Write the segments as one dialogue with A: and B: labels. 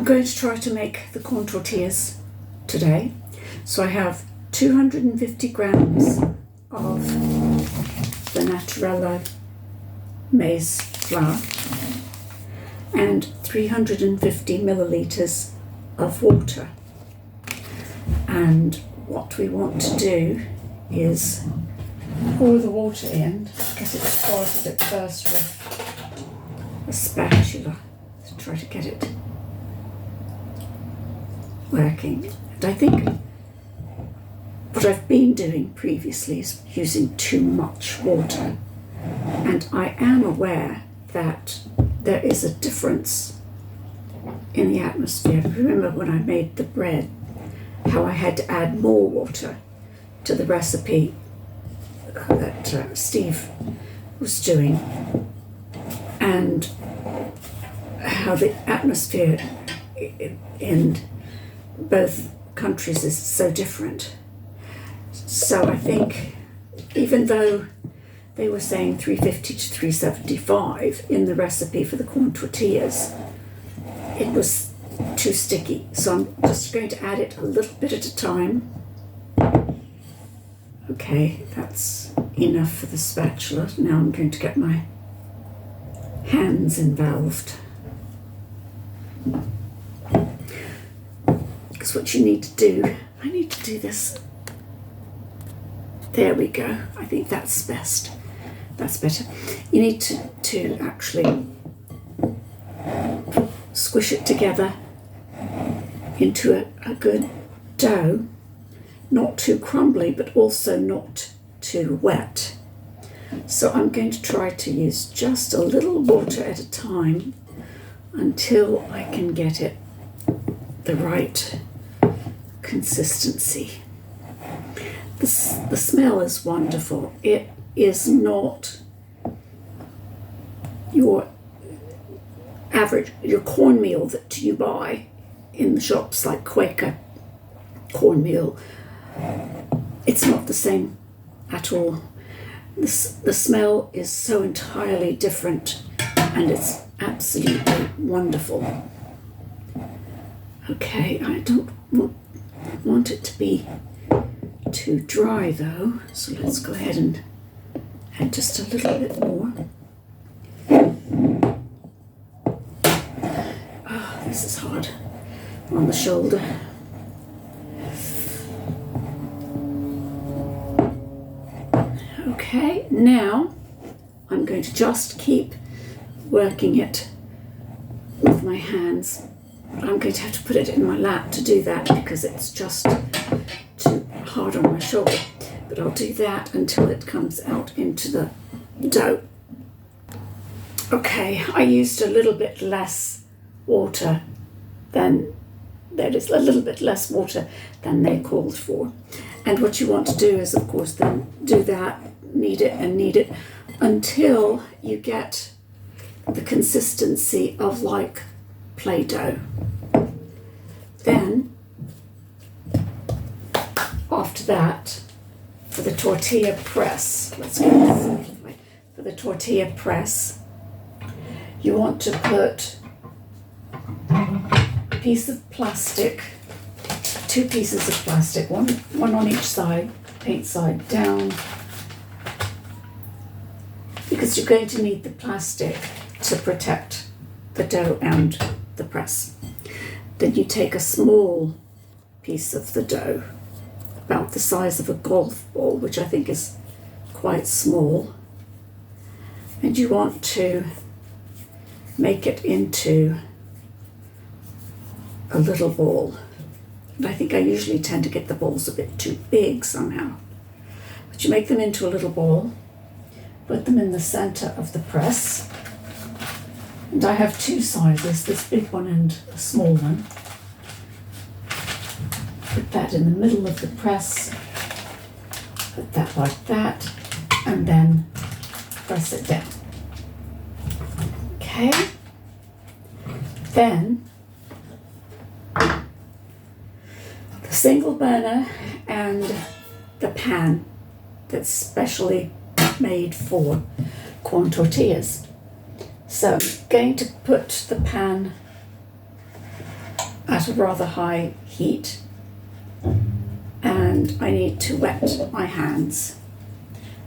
A: I'm going to try to make the corn tortillas today. So I have 250 grams of the Naturella maize flour and 350 milliliters of water. And what we want to do is pour the water in, get it started at first with a spatula to try to get it working. And I think what I've been doing previously is using too much water, and I am aware that there is a difference in the atmosphere. Remember when I made the bread, how I had to add more water to the recipe that Steve was doing, and how the atmosphere in both countries is so different. So I think even though they were saying 350 to 375 in the recipe for the corn tortillas, it was too sticky. So I'm just going to add it a little bit at a time. Okay, that's enough for the spatula. Now I'm going to get my hands involved. Because what you need to do, I need to do this. There we go. I think that's best. That's better. You need to actually squish it together into a good dough, not too crumbly, but also not too wet. So I'm going to try to use just a little water at a time until I can get it the right consistency. The smell is wonderful. It is not your average, your cornmeal that you buy in the shops like Quaker cornmeal. It's not the same at all. The smell is so entirely different, and it's absolutely wonderful. Okay, I don't want it to be too dry though, so let's go ahead and add just a little bit more. Oh, this is hard on the shoulder. Okay, now I'm going to just keep working it with my hands. I'm going to have to put it in my lap to do that because it's just too hard on my shoulder. But I'll do that until it comes out into the dough. Okay, I used a little bit less water than, that is, a little bit less water than they called for. And what you want to do is, of course, then do that, knead it until you get the consistency of like Play-Doh. Then, after that, for the tortilla press, let's get this out of the way. For the tortilla press, you want to put a piece of plastic, two pieces of plastic, one on each side down, because you're going to need the plastic to protect the dough and the press. Then you take a small piece of the dough, about the size of a golf ball, which I think is quite small, and you want to make it into a little ball. And I think I usually tend to get the balls a bit too big somehow. But you make them into a little ball, put them in the center of the press. And I have two sizes, this big one and a small one. Put that in the middle of the press, put that like that, and then press it down. Okay, then the single burner and the pan that's specially made for corn tortillas. So I'm going to put the pan at a rather high heat, and I need to wet my hands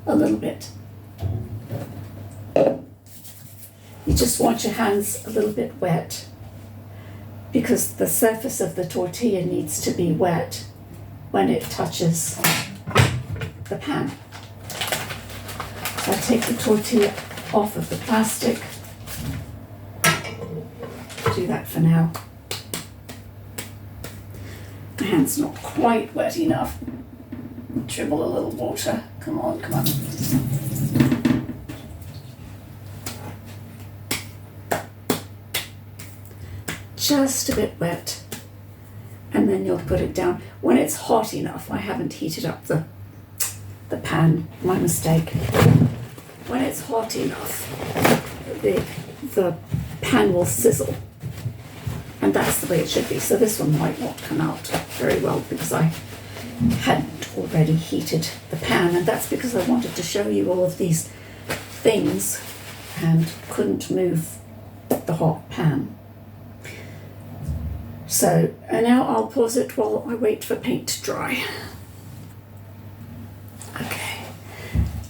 A: a little bit. You just want your hands a little bit wet because the surface of the tortilla needs to be wet when it touches the pan. So I take the tortilla off of the plastic. Do that for now. My hand's not quite wet enough. Dribble a little water. Come on, come on. Just a bit wet. And then you'll put it down. When it's hot enough, I haven't heated up the pan, my mistake. When it's hot enough, the pan will sizzle. And that's the way it should be. So this one might not come out very well because I hadn't already heated the pan, and that's because I wanted to show you all of these things and couldn't move the hot pan. So, and now I'll pause it while I wait for paint to dry. Okay,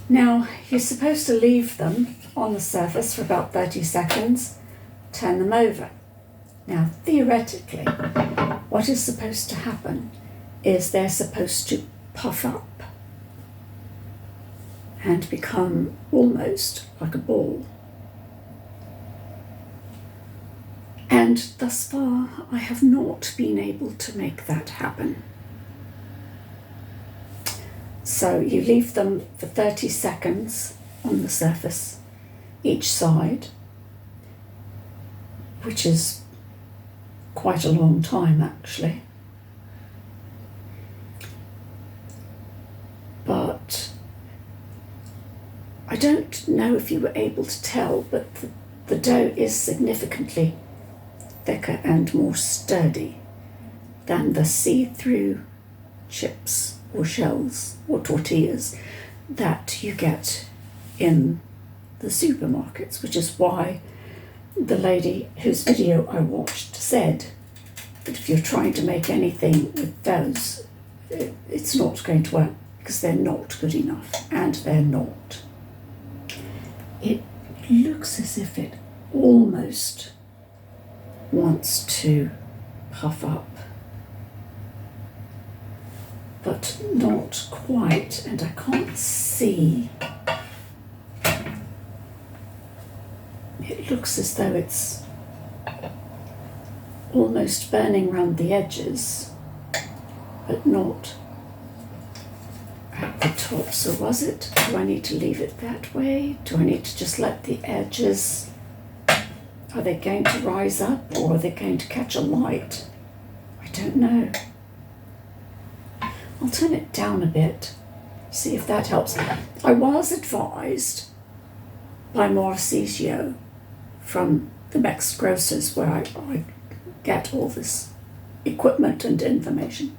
A: now you're supposed to leave them on the surface for about 30 seconds, turn them over. Now, theoretically, what is supposed to happen is they're supposed to puff up and become almost like a ball. And thus far, I have not been able to make that happen. So you leave them for 30 seconds on the surface, each side, which is quite a long time actually. But I don't know if you were able to tell, but the dough is significantly thicker and more sturdy than the see-through chips or shells or tortillas that you get in the supermarkets, which is why the lady whose video I watched said that if you're trying to make anything with those, it's not going to work because they're not good enough, and they're not. It looks as if it almost wants to puff up, but not quite, and I can't see. It looks as though it's almost burning around the edges, but not at the top. So was it? Do I need to leave it that way? Do I need to just let the edges, are they going to rise up or are they going to catch a light? I don't know. I'll turn it down a bit, see if that helps. I was advised by Mauricio from the Mex Grocers, where I get all this equipment and information,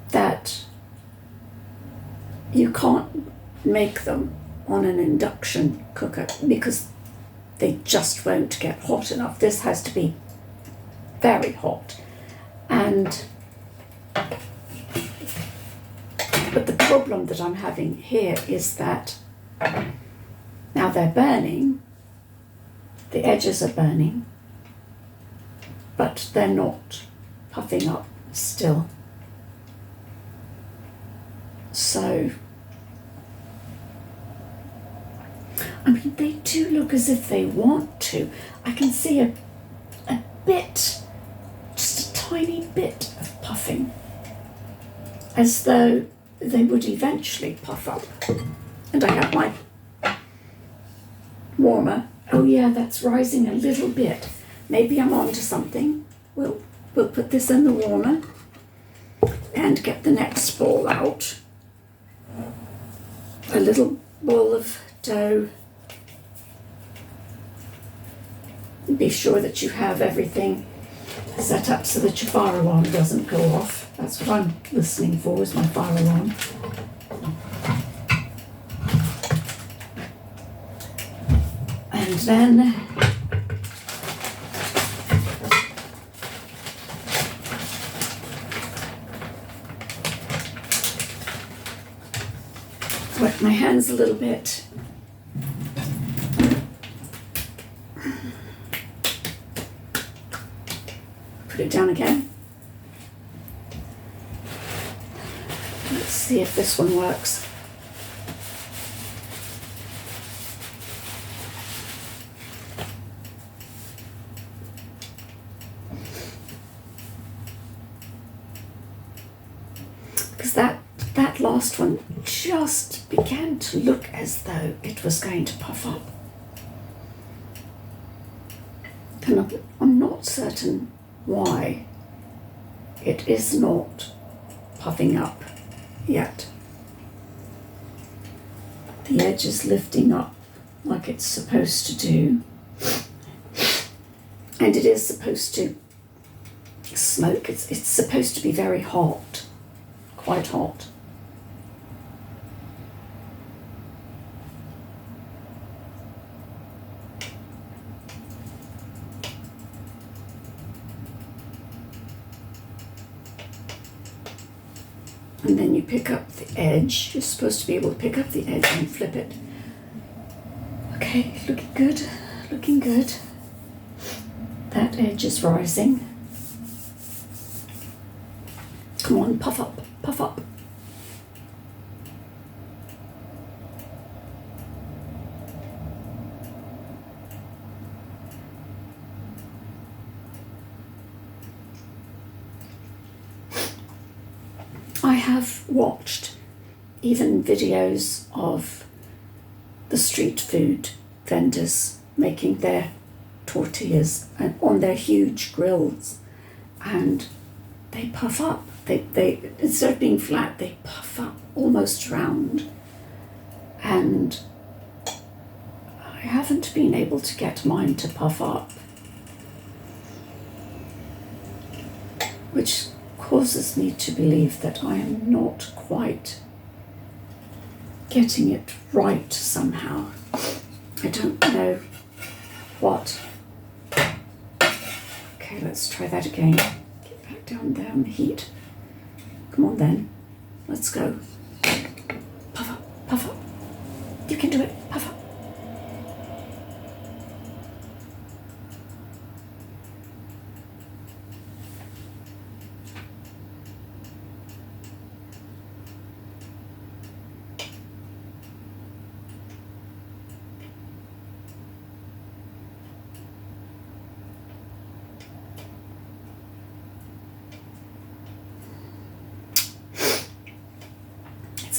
A: that you can't make them on an induction cooker because they just won't get hot enough. This has to be very hot. But the problem that I'm having here is that now they're burning, the edges are burning, but they're not puffing up still. So, I mean, they do look as if they want to. I can see a bit, just a tiny bit of puffing, as though they would eventually puff up. And I have my warmer. Oh yeah, that's rising a little bit. Maybe I'm on to something. We'll put this in the warmer and get the next ball out. A little ball of dough. Be sure that you have everything set up so that your fire alarm doesn't go off. That's what I'm listening for, is my fire alarm. And then wet my hands a little bit. Put it down again. Let's see if this one works. Because that last one just began to look as though it was going to puff up. And I'm not certain why it is not puffing up yet. The edge is lifting up like it's supposed to do, and it is supposed to smoke. It's supposed to be very hot, quite hot. And then you pick up the edge. You're supposed to be able to pick up the edge and flip it. Okay, looking good, looking good. That edge is rising. Come on, puff up, puff up. I have watched even videos of the street food vendors making their tortillas on their huge grills, and they puff up. They instead of being flat, they puff up almost round. And I haven't been able to get mine to puff up, which causes me to believe that I am not quite getting it right somehow. I don't know what. Okay, let's try that again. Get back down there on the heat. Come on then, let's go. Puff up, puff up. You can do it, puff up.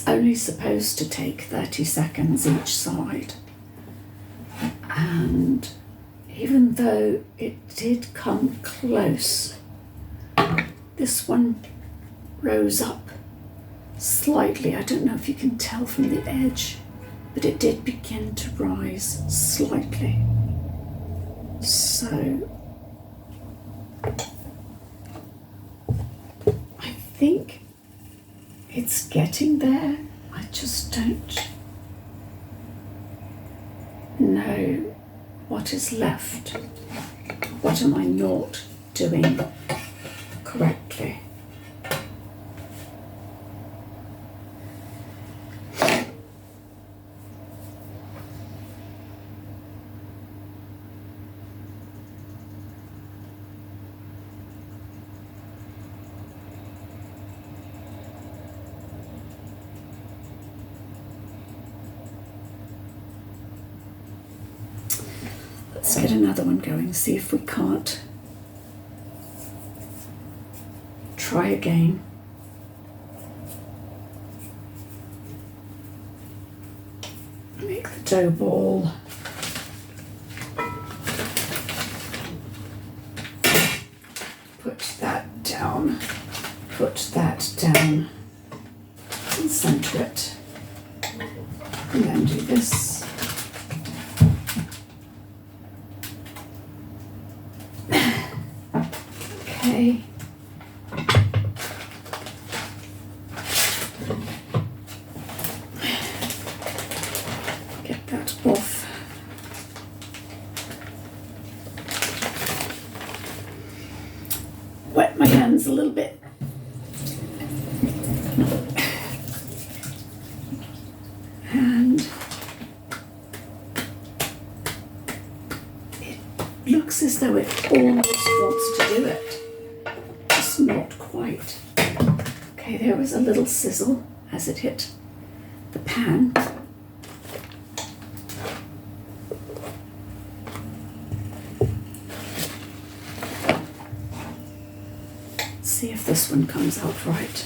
A: Only supposed to take 30 seconds each side, and even though it did come close, this one rose up slightly. I don't know if you can tell from the edge, but it did begin to rise slightly. So I think it's getting there. I just don't know what is left. What am I not doing correctly? Let's get another one going, see if we can't try again. Make the dough ball. Put that down, put that down, and center it. And then do this. Okay. Get that off. Wet my hands a little bit. almost wants to do it. Just not quite. Okay, there was a little sizzle as it hit the pan. Let's see if this one comes out right.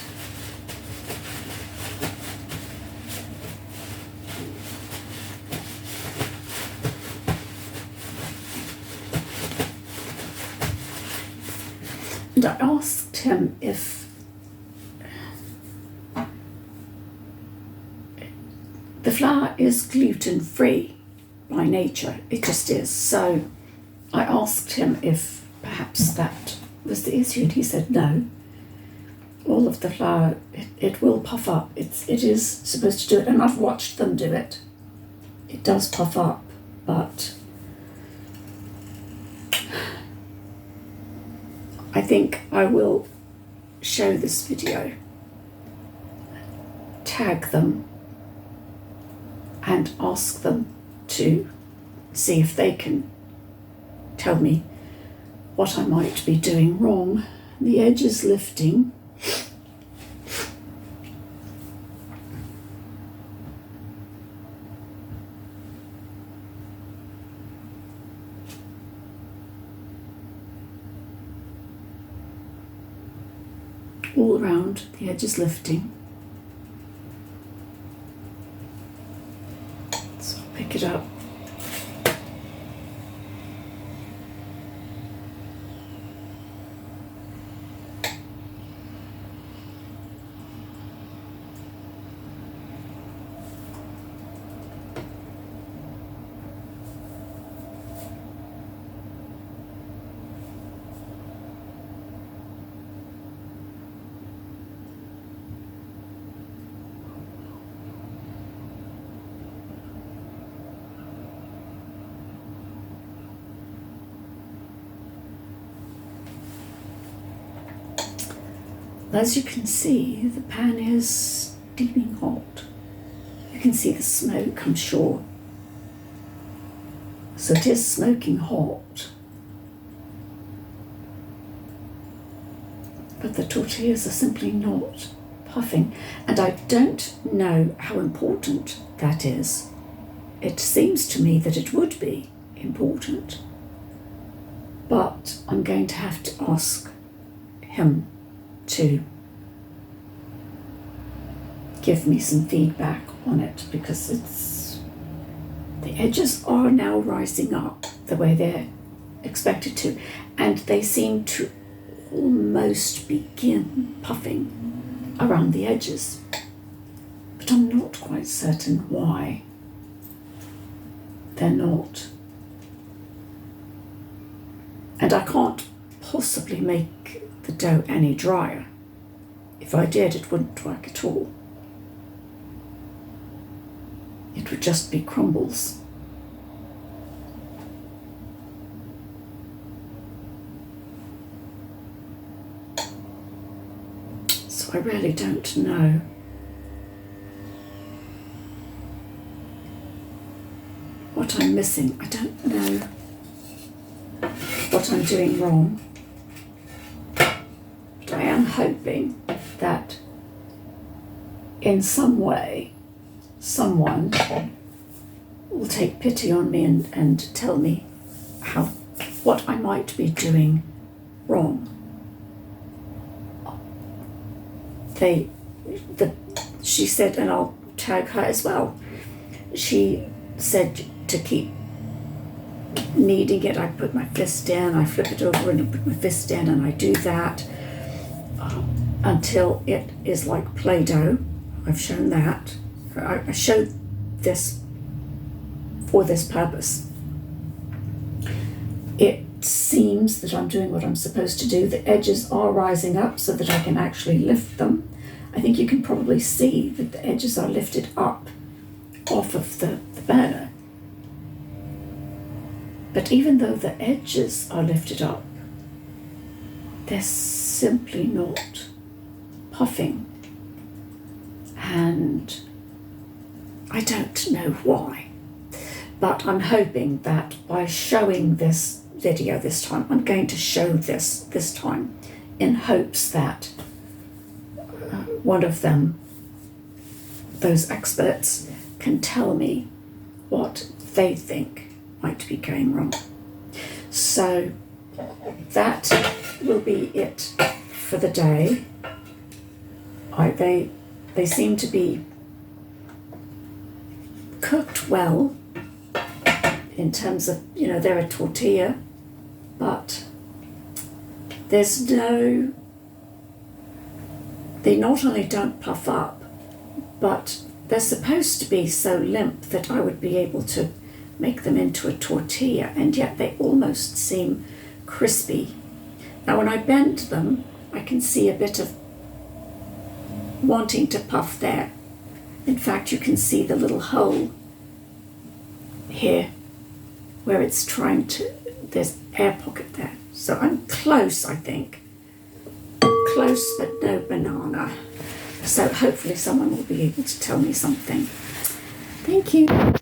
A: And I asked him if the flour is gluten-free by nature. It just is. So I asked him if perhaps that was the issue, and he said no. All of the flour, it will puff up. It is supposed to do it, and I've watched them do it. It does puff up, but I think I will show this video, tag them, and ask them to see if they can tell me what I might be doing wrong. The edge is lifting. All around, the edge is lifting. So I'll pick it up. As you can see, the pan is steaming hot. You can see the smoke, I'm sure. So it is smoking hot. But the tortillas are simply not puffing. And I don't know how important that is. It seems to me that it would be important. But I'm going to have to ask him to give me some feedback on it, because the edges are now rising up the way they're expected to, and they seem to almost begin puffing around the edges, but I'm not quite certain why they're not. And I can't possibly make the dough any drier. If I did, it wouldn't work at all. It would just be crumbles. So I really don't know. What I'm missing. I don't know what I'm doing wrong. But I am hoping that in some way someone will take pity on me and tell me what I might be doing wrong. She said, and I'll tag her as well, she said to keep kneading it. I put my fist down, I flip it over and I put my fist down, and I do that until it is like Play-Doh. I've shown that. I showed this for this purpose. It seems that I'm doing what I'm supposed to do. The edges are rising up so that I can actually lift them. I think you can probably see that the edges are lifted up off of the burner. But even though the edges are lifted up, they're simply not puffing. And I don't know why. But I'm hoping that by showing this video this time. I'm going to show this time in hopes that one of them, those experts, can tell me what they think might be going wrong. So that will be it for the day. They seem to be cooked well in terms of, they're a tortilla, but there's no, they not only don't puff up, but they're supposed to be so limp that I would be able to make them into a tortilla, and yet they almost seem crispy. Now when I bend them, I can see a bit of wanting to puff there. In fact, you can see the little hole here where it's trying to, there's air pocket there. So I'm close, I think. Close, but no banana. So hopefully someone will be able to tell me something. Thank you.